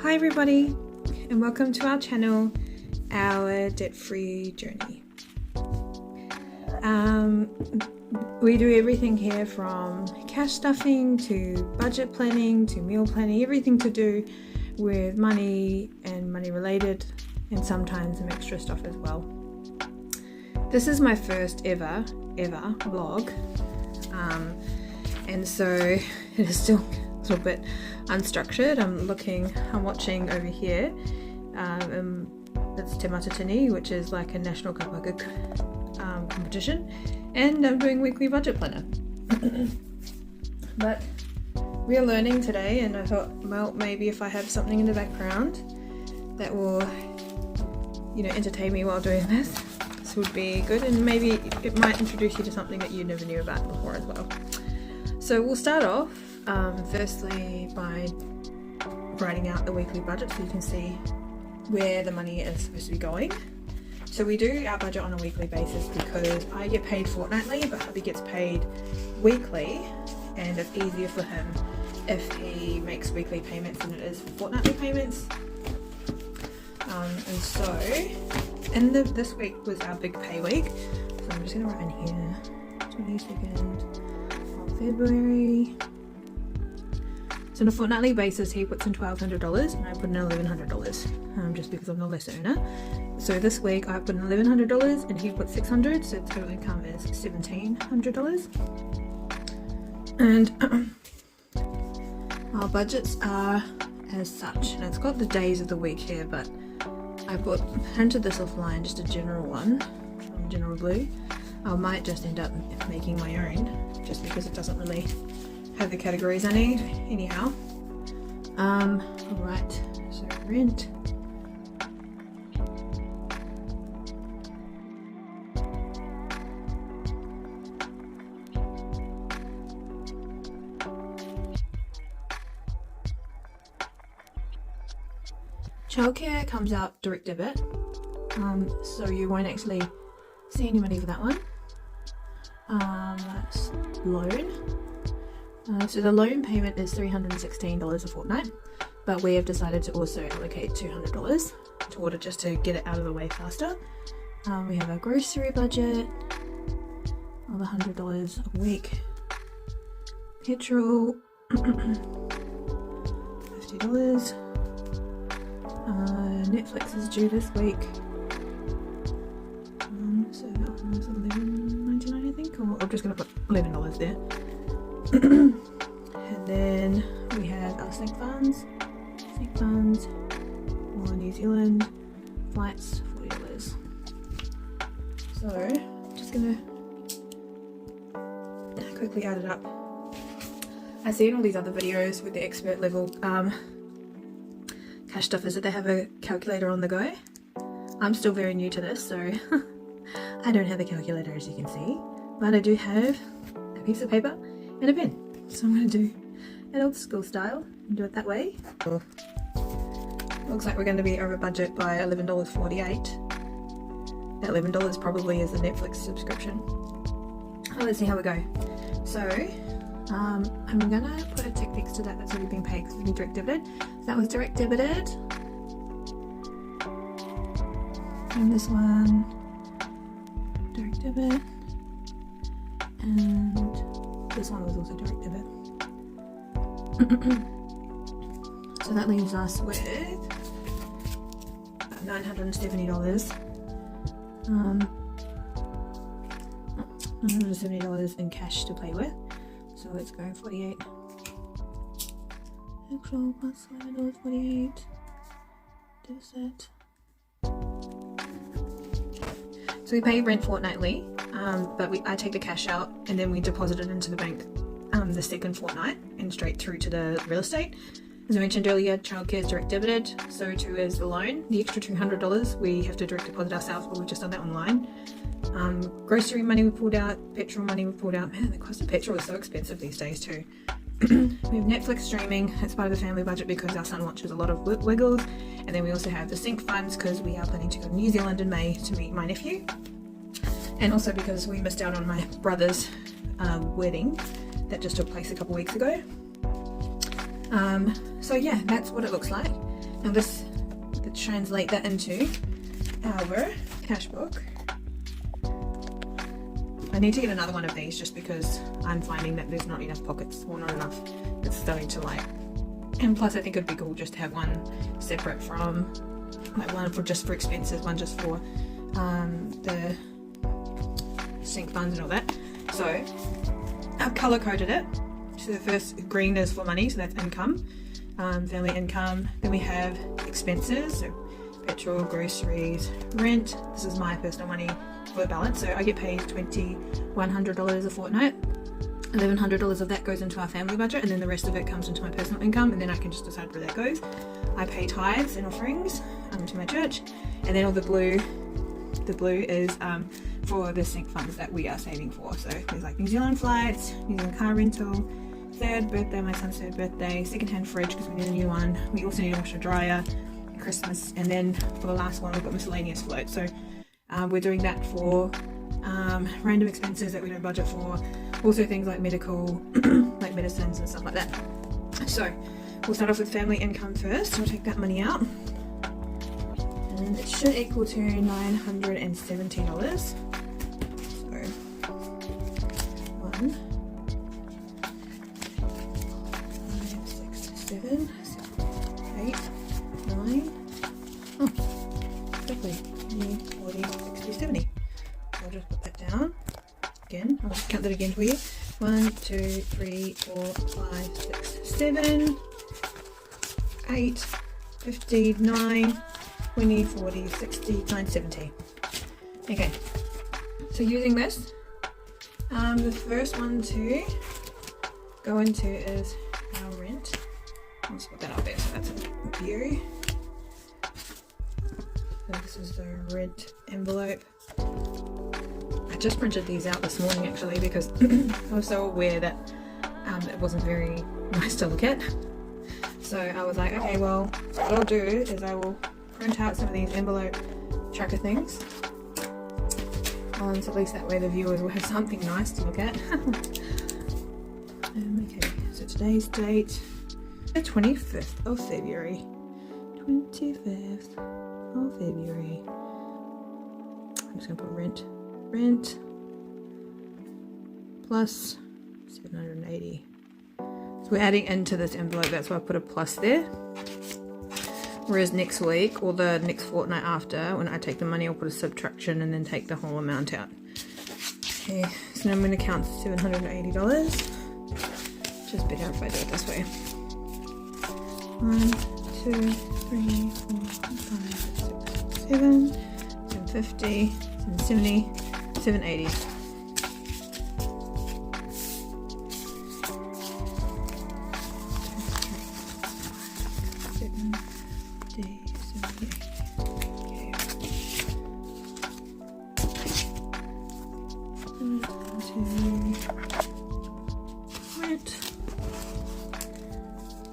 Hi everybody, and welcome to our channel, Our Debt-Free Journey. We do everything here from cash stuffing to budget planning to meal planning, everything to do with money and money related, and sometimes some extra stuff as well. This is my first ever vlog, and so it is still a little bit unstructured. I'm watching over here. That's Te Matatini, which is like a national kapaka competition, and I'm doing weekly budget planner. But we are learning today, and I thought, well, maybe if I have something in the background that will, entertain me while doing this would be good, and maybe it might introduce you to something that you never knew about before as well. So we'll start off firstly by writing out the weekly budget so you can see where the money is supposed to be going. So we do our budget on a weekly basis because I get paid fortnightly, but hubby gets paid weekly, and it's easier for him if he makes weekly payments than it is for fortnightly payments. This week was our big pay week, so I'm just going to write in here 22nd of February. So on a fortnightly basis, he puts in $1,200 and I put in $1,100, just because I'm the less earner. So this week I put in $1,100 and he put $600, so total income is $1,700. And our budgets are as such, and it's got the days of the week here, but I printed this offline, just a general one from General Blue. I might just end up making my own, just because it doesn't really have the categories I need. Anyhow, alright, so rent, childcare comes out direct debit, so you won't actually see any money for that one. Loan. So the loan payment is $316 a fortnight, but we have decided to also allocate $200 toward it just to get it out of the way faster. We have a grocery budget of $100 a week. Petrol, $50. Netflix is due this week. So that was $11.99, I think, or I'm just going to put $11 there. And then we have our sync funds for New Zealand flights, $40. So just gonna quickly add it up. I see in all these other videos with the expert level cash stuffers that they have a calculator on the go. I'm still very new to this, so I don't have a calculator, as you can see, but I do have a piece of paper and a pen. So I'm going to do it old school style and do it that way. Looks like we're going to be over budget by $11.48. That $11 probably is a Netflix subscription. Let's see how we go. So I'm going to put a tick next to that that's already been paid because it's been direct debited. So that was direct debited. And this one, direct debit. And this one was also direct debit. So that leaves us with about $970. $970 in cash to play with. So let's go 48. Actual plus $11.48. Deficit. So we pay rent fortnightly, but I take the cash out and then we deposit it into the bank the second fortnight and straight through to the real estate. As I mentioned earlier, childcare is direct debited, so too is the loan. The extra $200 we have to direct deposit ourselves, but we've just done that online. Grocery money we pulled out, petrol money we pulled out. Man, the cost of petrol is so expensive these days too. We have Netflix streaming, it's part of the family budget because our son watches a lot of Wiggles, and then we also have the sync funds because we are planning to go to New Zealand in May to meet my nephew, and also because we missed out on my brother's wedding that just took place a couple weeks ago. So yeah, that's what it looks like. Now this, to translate that into our cash book, I need to get another one of these just because I'm finding that there's not enough pockets, or not enough. It's starting to light. And plus I think it'd be cool just to have one separate from, like one for just for expenses, one just for the sink funds and all that. So I've color coded it. So the first green is for money, so that's income, family income. Then we have expenses, so petrol, groceries, rent. This is my personal money for the balance. So I get paid $2,100 a fortnight. $1,100 of that goes into our family budget, and then the rest of it comes into my personal income, and then I can just decide where that goes. I pay tithes and offerings to my church, and then all the blue is for the sink funds that we are saving for. So there's like New Zealand flights, New Zealand car rental, third birthday, my son's third birthday, second-hand fridge because we need a new one. We also need a washer dryer, Christmas, and then for the last one we've got miscellaneous float. So we're doing that for random expenses that we don't budget for. Also things like medical, like medicines and stuff like that. So we'll start off with family income first. We'll take that money out. And it should equal to $970. So 1, 5, 6, 7, 8, 9. Oh, exactly. 40, 60, 70. I'll just put that down. Again, I'll just count that again for you. 1, 2, 3, 4, 5, 6, 7, 8, 50, 9, 20, 40, 60, 9, 70. Okay, so using this, the first one to go into is our rent. I'll just put that up there so that's a view. So this is the rent envelope. I just printed these out this morning actually because I was so aware that it wasn't very nice to look at. So I was like, okay, well, what I'll do is I will print out some of these envelope tracker things. So at least that way the viewers will have something nice to look at. Okay, so today's date, the 25th of February. 25th of February. I'm just going to put rent plus 780. So we're adding into this envelope, that's why I put a plus there. Whereas next week or the next fortnight after, when I take the money, I'll put a subtraction and then take the whole amount out. Okay, so now I'm going to count $780. Just better if I do it this way. 1, 2, 3, 4, 5, 6, 7, 750, 770, 780.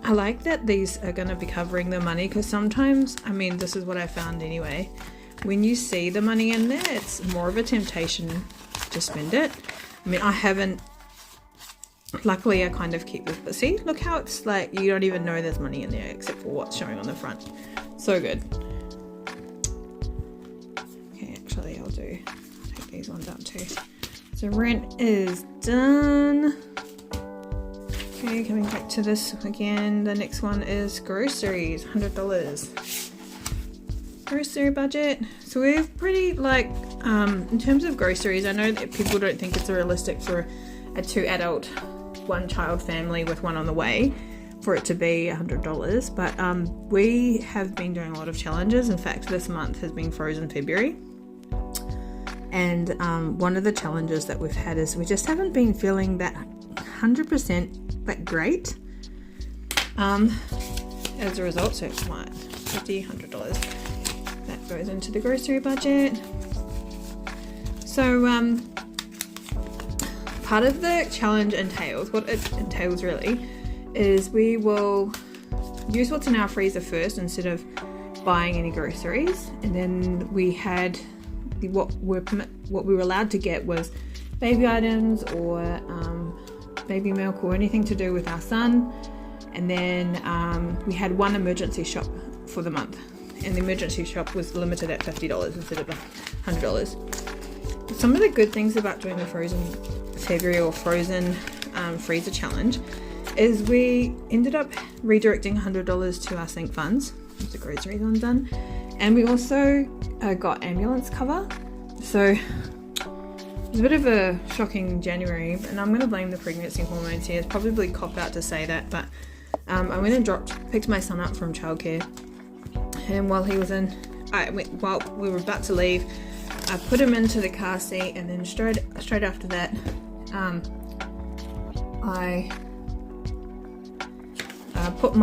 I like that these are going to be covering the money, because sometimes, I mean, this is what I found anyway, when you see the money in there, it's more of a temptation to spend it. I mean, I haven't, luckily I kind of keep this, but see, look how it's like, you don't even know there's money in there except for what's showing on the front. So good. Okay, actually I'll take these ones out too. So rent is done. Okay, coming back to this again, the next one is groceries, $100. Grocery budget. So we're pretty like, in terms of groceries, I know that people don't think it's realistic for a 2 adult, 1 child family with one on the way for it to be $100, but we have been doing a lot of challenges. In fact, this month has been Frozen February. And one of the challenges that we've had is we just haven't been feeling that 100% that great as a result. So it's what, $50, $100 that goes into the grocery budget. So part of the challenge entails, what it entails really, is we will use what's in our freezer first instead of buying any groceries, and then we had what we were allowed to get was baby items or baby milk or anything to do with our son, And then we had one emergency shop for the month, and the emergency shop was limited at $50 instead of $100. Some of the good things about doing the frozen February or frozen freezer challenge is we ended up redirecting $100 to our sync funds. There's the groceries undone, and we also got ambulance cover. So it was a bit of a shocking January, and I'm going to blame the pregnancy hormones here. It's probably a cop out to say that, but I went and picked my son up from childcare, and while we were about to leave, I put him into the car seat, and then straight after that, I put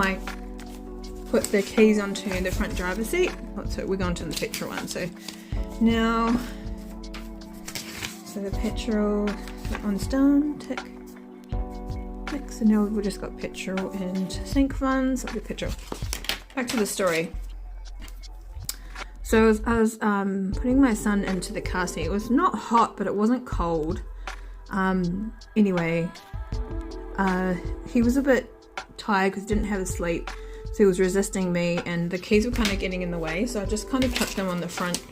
the keys onto the front driver's seat. So we're going to the petrol one. So now, the petrol, that one's done. Tick. So now we've just got petrol and sync funds. The petrol. Back to the story. So as I was putting my son into the car seat, it was not hot, but it wasn't cold. Anyway, he was a bit tired because he didn't have a sleep, so he was resisting me, and the keys were kind of getting in the way. So I just kind of tucked them on the front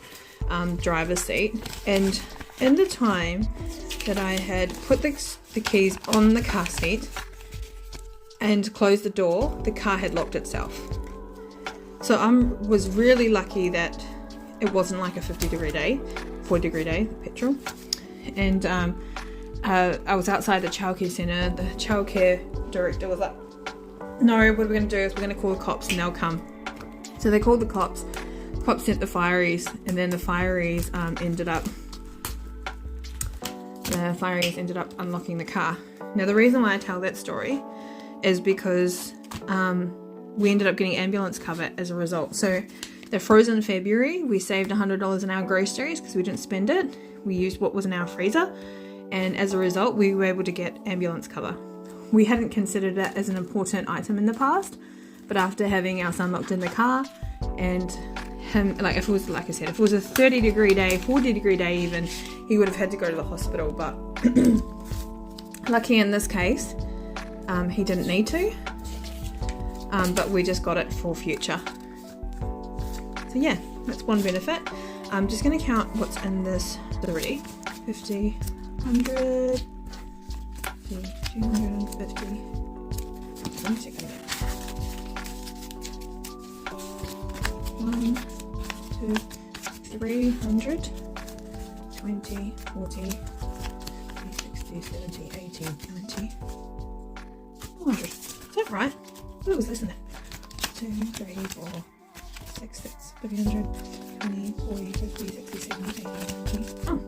driver's seat, and in the time that I had put the keys on the car seat and closed the door, the car had locked itself. So I was really lucky that it wasn't like a 40-degree day, the petrol. And I was outside the childcare centre. The childcare director was like, no, what we're going to do is we're going to call the cops and they'll come. So they called the cops. Cops sent the fireys, and then the fireys ended up unlocking the car. Now the reason why I tell that story is because we ended up getting ambulance cover as a result. So the frozen February, we saved $100 in our groceries because we didn't spend it. We used what was in our freezer, and as a result we were able to get ambulance cover. We hadn't considered that as an important item in the past, but after having our son locked in the car, and him, like, if it was, like I said, if it was a 30-degree day, 40-degree day even, he would have had to go to the hospital. But lucky in this case, he didn't need to, but we just got it for future. So yeah, that's one benefit. I'm just going to count what's in this already. 50, 100, 250. Let me check it out. 1, 2, 300, 20, 40, 60, 70, 80, 90, 400. Is that right? Oh, it was less than that. 2, 3, 4, 6, 6, 300, 20, 40, 50, 60, 70, 80, 90. Oh.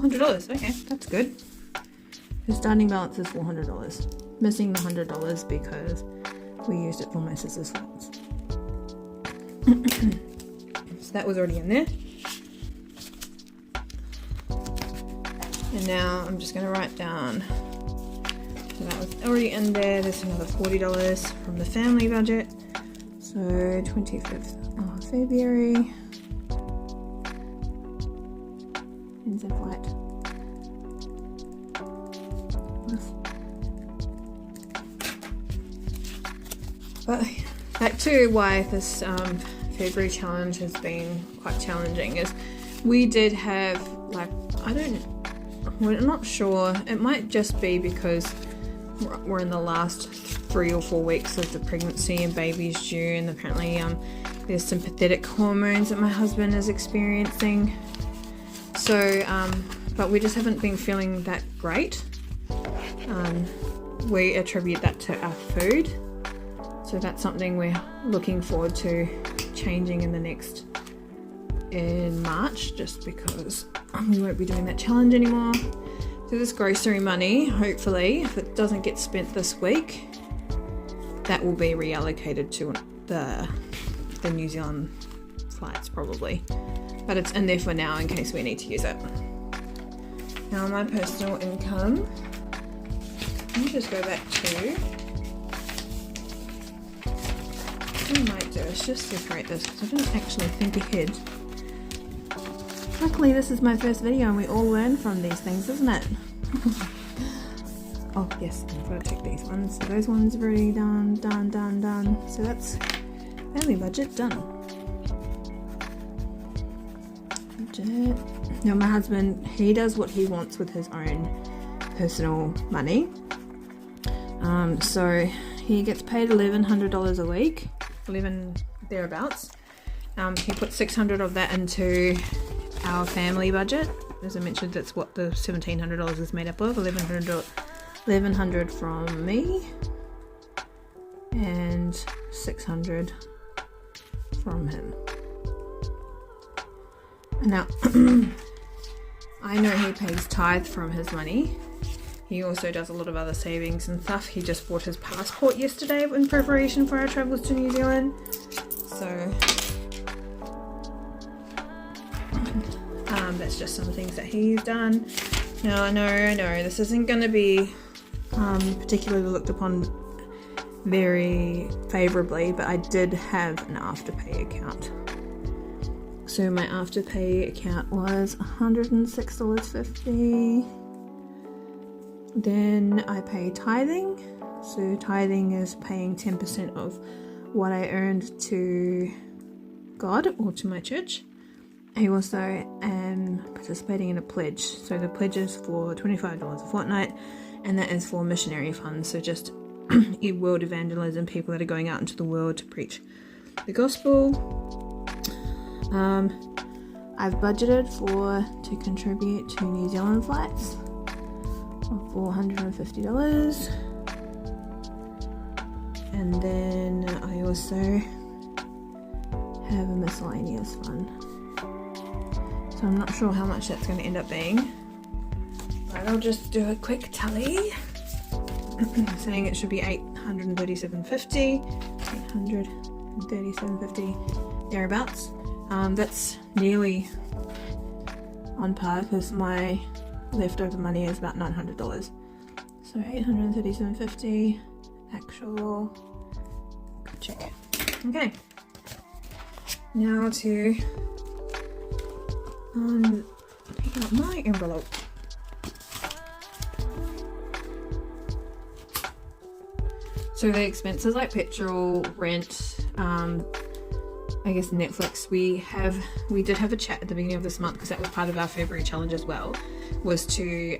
$400. Okay, that's good. The starting balance is $400. Missing the $100 because we used it for my sister's flights. So that was already in there. And now I'm just going to write down. So that was already in there. There's another $40 from the family budget. So 25th of February. Ends in flight. But back to why this February challenge has been quite challenging is we did have, like, we're not sure, it might just be because we're in the last 3 or 4 weeks of the pregnancy and baby's due, and apparently there's some pathetic hormones that my husband is experiencing. So but we just haven't been feeling that great. We attribute that to our food. So that's something we're looking forward to changing in March, just because we won't be doing that challenge anymore. So this grocery money, hopefully, if it doesn't get spent this week, that will be reallocated to the New Zealand flights probably. But it's in there for now in case we need to use it. Now my personal income, let me just go back to, what I might do is just separate this because I didn't actually think ahead. Luckily this is my first video and we all learn from these things, isn't it? Oh yes, I've got to check these ones. So those ones are already done. So that's family budget done. Budget. Now my husband, he does what he wants with his own personal money. So he gets paid $1,100 a week, 11 thereabouts. He puts 600 of that into our family budget. As I mentioned, that's what the $1,700 is made up of. 1100 from me and 600 from him. Now I know he pays tithe from his money. He also does a lot of other savings and stuff. He just bought his passport yesterday in preparation for our travels to New Zealand. So that's just some things that he's done. Now I know this isn't going to be particularly looked upon very favourably, but I did have an Afterpay account. So my Afterpay account was $106.50. Then I pay tithing. So tithing is paying 10% of what I earned to God or to my church. I also am participating in a pledge. So the pledge is for $25 a fortnight, and that is for missionary funds. So just world evangelism, people that are going out into the world to preach the gospel. I've budgeted to contribute to New Zealand flights of $450, and then I also have a miscellaneous fund. So I'm not sure how much that's going to end up being, but I'll just do a quick tally. Saying it should be $837.50, thereabouts. That's nearly on par because my leftover money is about $900. So $837.50 actual. Check. Okay. Now to pick up my envelope. So the expenses like petrol, rent, I guess Netflix, we did have a chat at the beginning of this month because that was part of our February challenge as well, was to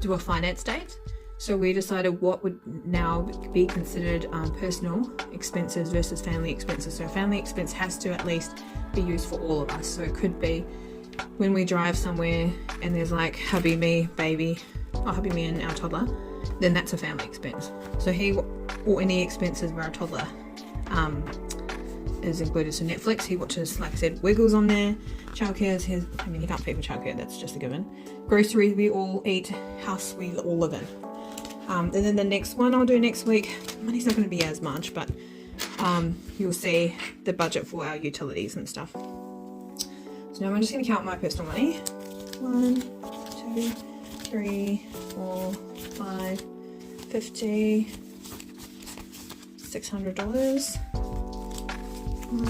do a finance date. So we decided what would now be considered personal expenses versus family expenses. So family expense has to at least be used for all of us. So it could be when we drive somewhere and there's like hubby, me, baby, or hubby, me and our toddler, then that's a family expense. So or any expenses where our toddler is included. So Netflix, he watches, like I said, Wiggles on there. Childcare, he can't pay for childcare, that's just a given. Groceries, we all eat. House, we all live in. And then the next one I'll do next week, money's not going to be as much, but you'll see the budget for our utilities and stuff. So now I'm just going to count my personal money. 1, 2, 3, 4, 5, 50, $600. 1,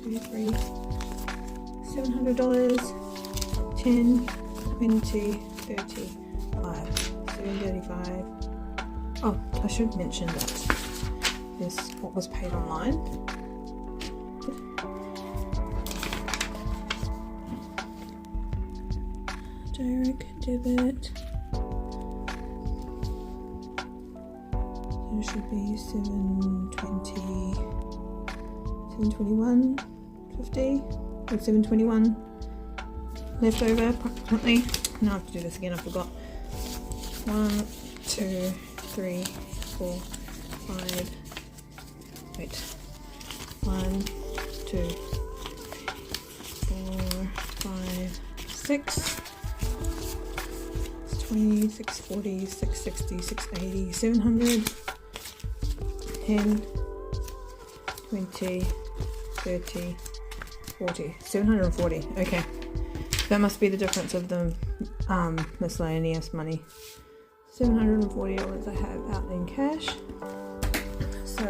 2, 3, $700, 10, 20, 30, 5, 735. Oh, I should mention that this what was paid online. Direct debit. There should be 721.50 or 721 left over approximately. Now I have to do this again, I forgot. 1, 2, 3, 4, 5. Wait. 1, 2, 4, 5, 6. 20, 640, 660, 680, 700, 10, 20, 30, 40, 740. Okay, that must be the difference of the miscellaneous money. $740 I have out in cash. So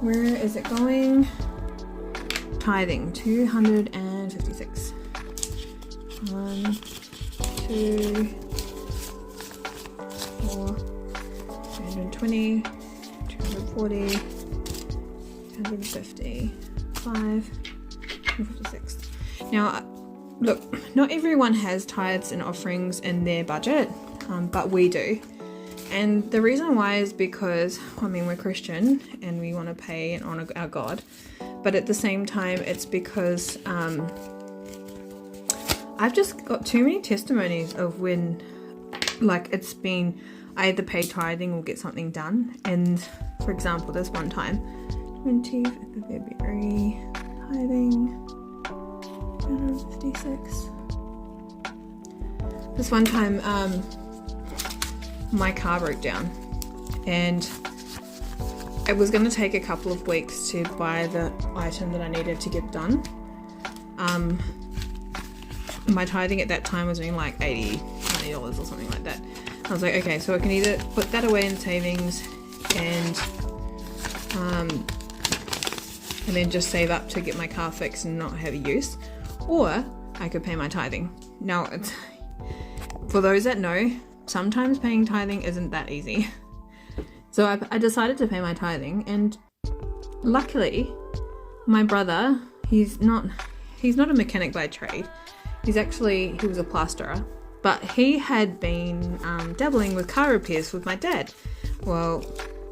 where is it going? Tithing, 256. 1, 2, 4, 220, 240, 250, 5, 256. Now, look, not everyone has tithes and offerings in their budget, but we do. And the reason why is because, I mean, we're Christian and we want to pay and honor our God. But at the same time, it's because I've just got too many testimonies of when, like, it's been, I either pay tithing or get something done. And for example, this one time, 20th of February, tithing, 256. This one time, my car broke down and it was going to take a couple of weeks to buy the item that I needed to get done. My tithing at that time was only like $90 or something like that. I was like, okay, so I can either put that away in savings and then just save up to get my car fixed and not have use, or I could pay my tithing. Now, it's, for those that know, sometimes paying tithing isn't that easy. So I decided to pay my tithing, and luckily my brother, he's not a mechanic by trade. He was a plasterer, but he had been dabbling with car repairs with my dad. Well,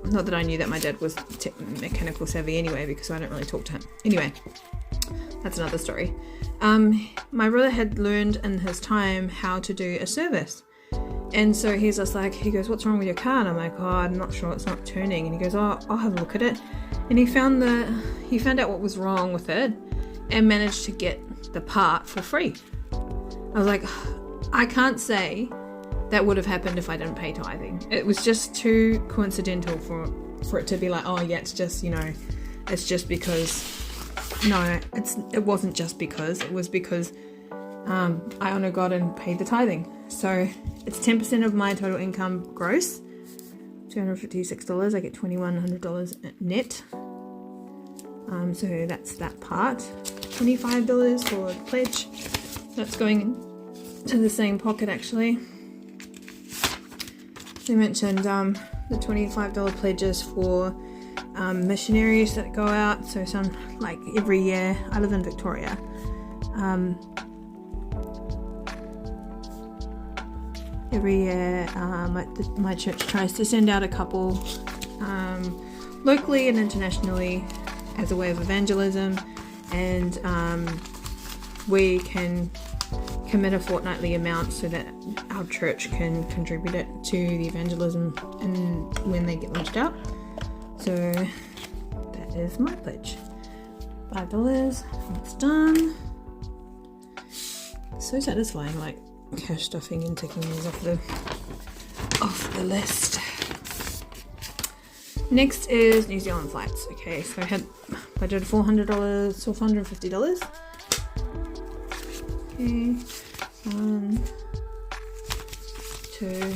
not that I knew that my dad was mechanical savvy anyway, because I don't really talk to him. Anyway, that's another story. My brother had learned in his time how to do a service. And so he's just like, he goes, what's wrong with your car? And I'm like, oh, I'm not sure, it's not turning. And he goes, oh, I'll have a look at it. And he found out what was wrong with it and managed to get the part for free. I was like, I can't say that would have happened if I didn't pay tithing. It was just too coincidental for it to be like, oh yeah, it's just, it's just because. No, it wasn't just because. It was because I honor God and paid the tithing. So it's 10% of my total income gross, $256. I get $2,100 net. So that's that part. $25 for the pledge. That's going to the same pocket actually. They mentioned the $25 pledges for missionaries that go out. So some, like every year, I live in Victoria. Every year my church tries to send out a couple locally and internationally as a way of evangelism, and we can commit a fortnightly amount so that our church can contribute it to the evangelism and when they get launched out. So that is my pledge. $5, it's done. So satisfying, like cash stuffing and ticking these off the list. Next is New Zealand flights. Okay, so I had budgeted $400, $450. Okay, 1, 2,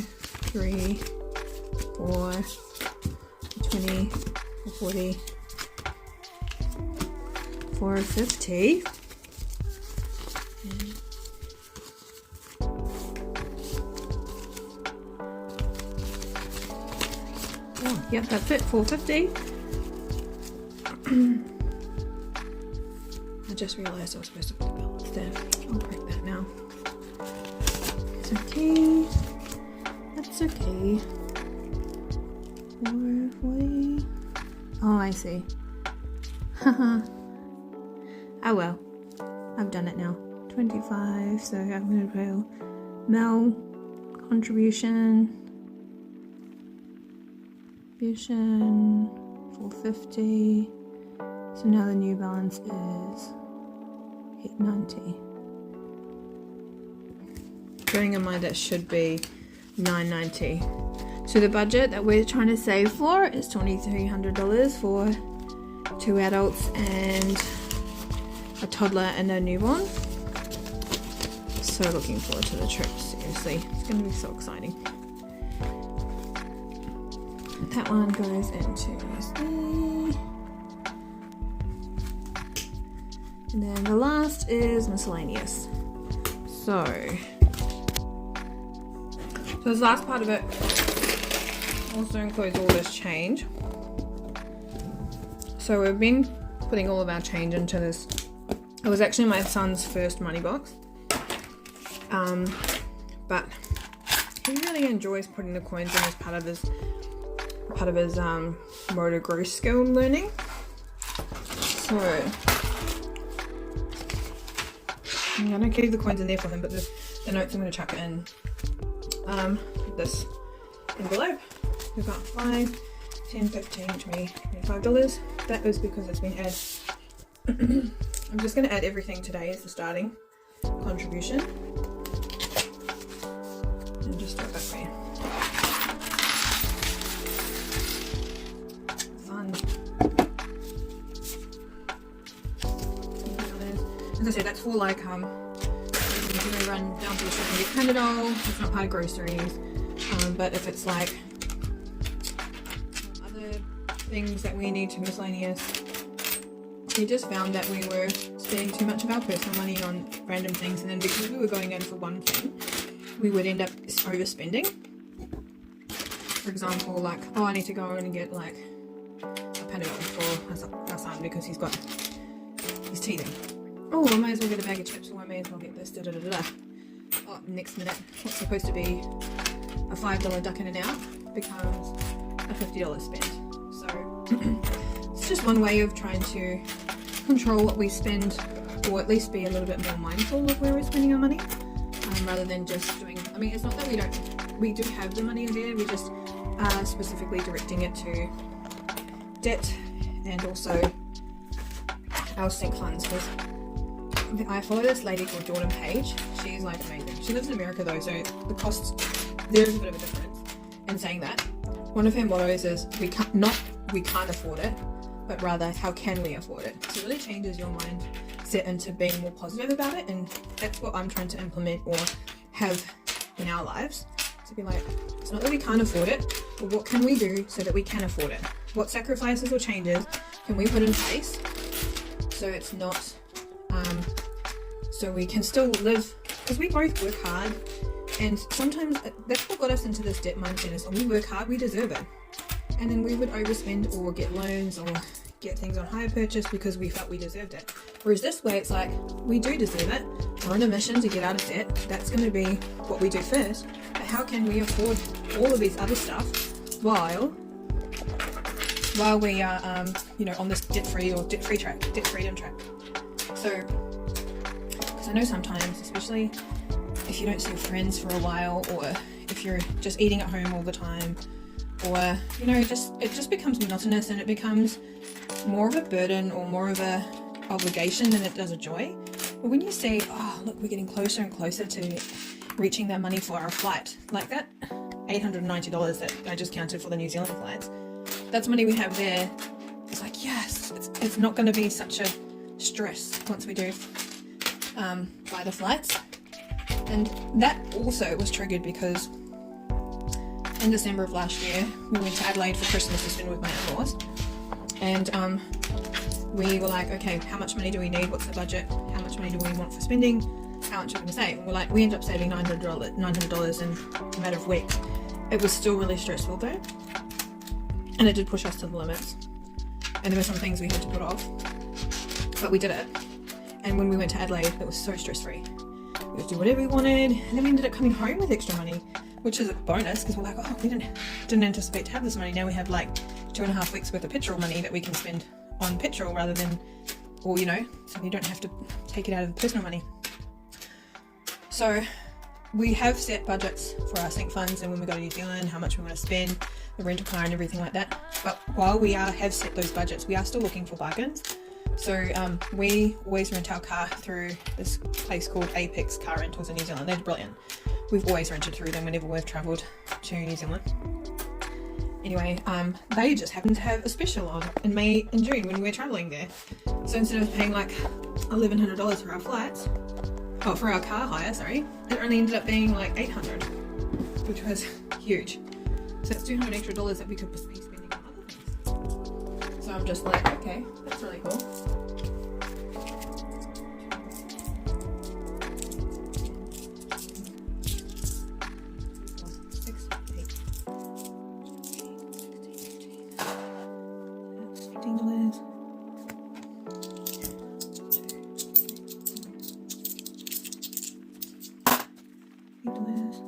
3, 4, 20, 40, 450. Oh, yep, that's it, 450. I just realised I was supposed to put the balance there. I'll break that now. It's okay. That's okay. 440. Oh, I see. Haha. Oh well. I've done it now. 25, so I'm going to put Mel contribution. 450. So now the new balance is 890. Bearing in mind that should be 990. So the budget that we're trying to save for is $2,300 for 2 adults and a toddler and a newborn. So looking forward to the trip, seriously. It's going to be so exciting. That one goes into there. And then the last is miscellaneous. So this last part of it also includes all this change. So we've been putting all of our change into this. It was actually my son's first money box, but he really enjoys putting the coins in as part of his motor growth skill learning. So I'm gonna keep the coins in there for him, but the notes I'm gonna chuck in this envelope. We've got $5, $10, $15, $20, $25. That is because it's been added. I'm just going to add everything today as the starting contribution. And just do it that way. Fun. As I said, that's for like you run down to the shop and get Panadol. It's not part of groceries. But if it's like other things that we need to miscellaneous, we just found that we were spending too much of our personal money on random things, and then because we were going in for one thing, we would end up overspending. For example, like, oh, I need to go and get like a Panadol for our son because he's teething. Oh, I may as well get a bag of chips, or I may as well get this, da da da da. Oh, next minute, what's supposed to be a $5 duck in and out becomes a $50 spend. So it's just one way of trying to control what we spend, or at least be a little bit more mindful of where we're spending our money, rather than just doing, I mean, it's not that we do have the money there, we just are specifically directing it to debt and also our sync funds. Because I follow this lady called Jordan Page. She's like amazing. She lives in America though, so the costs, there is a bit of a difference in saying that. One of her mottos is we can't afford it, but rather how can we afford it. So it really changes your mindset into being more positive about it, and that's what I'm trying to implement or have in our lives. To be like, it's not that we can't afford it, but what can we do so that we can afford it? What sacrifices or changes can we put in place so it's not so we can still live, because we both work hard, and sometimes that's what got us into this debt mindset is when we work hard we deserve it, and then we would overspend or get loans or get things on hire purchase because we felt we deserved it. Whereas this way it's like, we do deserve it, we're on a mission to get out of debt, that's going to be what we do first, but how can we afford all of these other stuff while we are on this debt freedom track. So because I know sometimes, especially if you don't see your friends for a while, or if you're just eating at home all the time, or it just becomes monotonous and it becomes more of a burden or more of a obligation than it does a joy. But when you say, oh look, we're getting closer and closer to reaching that money for our flight, like that $890 that I just counted for the New Zealand flights, that's money we have there. It's like, yes, it's not going to be such a stress once we do buy the flights. And that also was triggered because in December of last year we went to Adelaide for Christmas to spend with my in-laws, and we were like, okay, how much money do we need, what's the budget, how much money do we want for spending, how much are we going to save? And we're like, we ended up saving $900 in a matter of weeks. It was still really stressful though, and it did push us to the limits, and there were some things we had to put off, but we did it. And when we went to Adelaide, it was so stress-free. We could do whatever we wanted, and then we ended up coming home with extra money, which is a bonus because we're like, oh, we didn't anticipate to have this money. Now we have like 2.5 weeks worth of petrol money that we can spend on petrol rather than, or so you don't have to take it out of the personal money. So we have set budgets for our sync funds, and when we go to New Zealand, how much we want to spend, the rental car and everything like that. But while we have set those budgets, we are still looking for bargains. So we always rent our car through this place called Apex Car Rentals in New Zealand. They're brilliant. We've always rented through them whenever we've travelled to New Zealand. Anyway, they just happened to have a special on in May and June when we were travelling there. So instead of paying like $1,100 for our flights, for our car hire, sorry, it only ended up being like $800, which was huge. So it's $200 extra that we could be spending on other things. So I'm just like, okay, that's really cool. $3.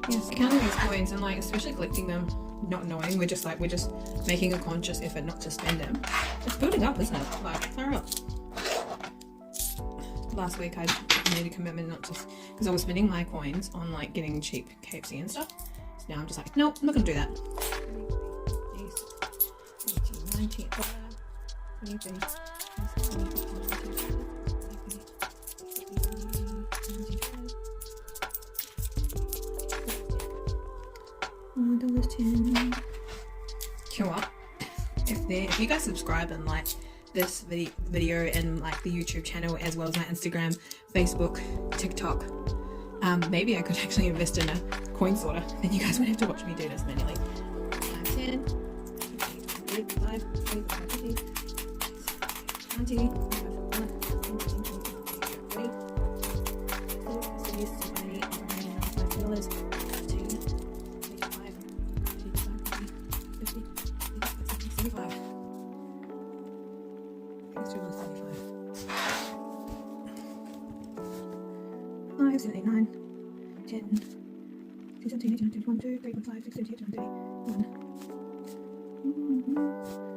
Yes, counting these coins and like especially collecting them, not knowing, we're just making a conscious effort not to spend them. It's building up, isn't it? Like, far up. Last week I made a commitment not to, because I was spending my coins on like getting cheap KFC and stuff. So now I'm just like, nope, I'm not gonna do that. 18, 19, 20, $1.10. Kill up. If you guys subscribe and like this video and like the YouTube channel as well as my Instagram, Facebook, TikTok, maybe I could actually invest in a coin sorter. Then you guys wouldn't have to watch me do this manually. 10, 5, 50, 20, 5, 7, 8, 9, 10, 17, 18, 19, 20, 21, 5, 6, 7, 8, 9,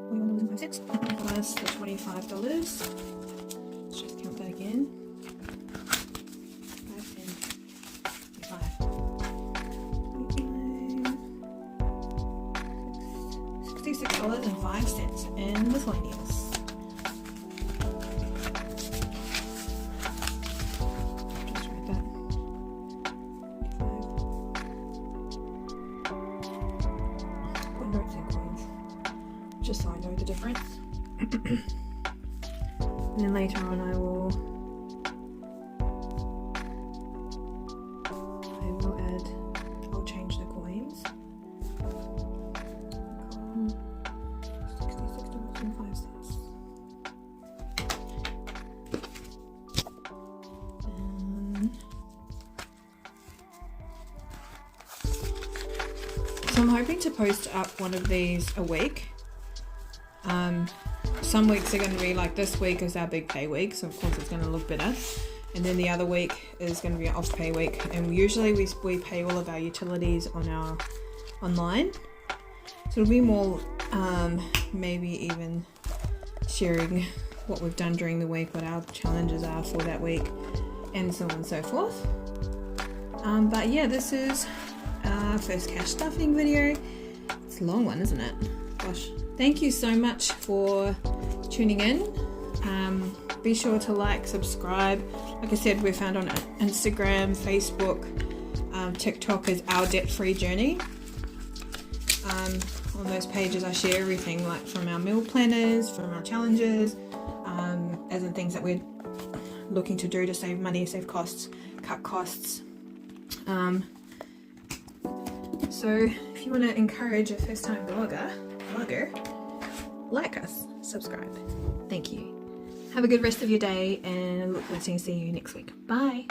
$41.05 plus the $25. Let's just count that again. 5, 10, 25, 66.05 in miscellaneous. Just so I know the difference. And then later on I'll change the coins. $66.05. So I'm hoping to post up one of these a week. Some weeks are going to be like this week is our big pay week, so of course it's going to look better. And then the other week is going to be an off pay week, and usually we pay all of our utilities on our online. So it'll be more maybe even sharing what we've done during the week, what our challenges are for that week, and so on and so forth. But yeah, this is our first cash stuffing video. It's a long one, isn't it? Gosh. Thank you so much for tuning in. Be sure to like, subscribe. Like I said, we're found on Instagram, Facebook, TikTok is Our Debt Free Journey. On those pages I share everything like from our meal planners, from our challenges, as in things that we're looking to do to save money, save costs, cut costs. So if you want to encourage a first-time blogger, like us, subscribe. Thank you. Have a good rest of your day, and look forward to seeing you next week. Bye.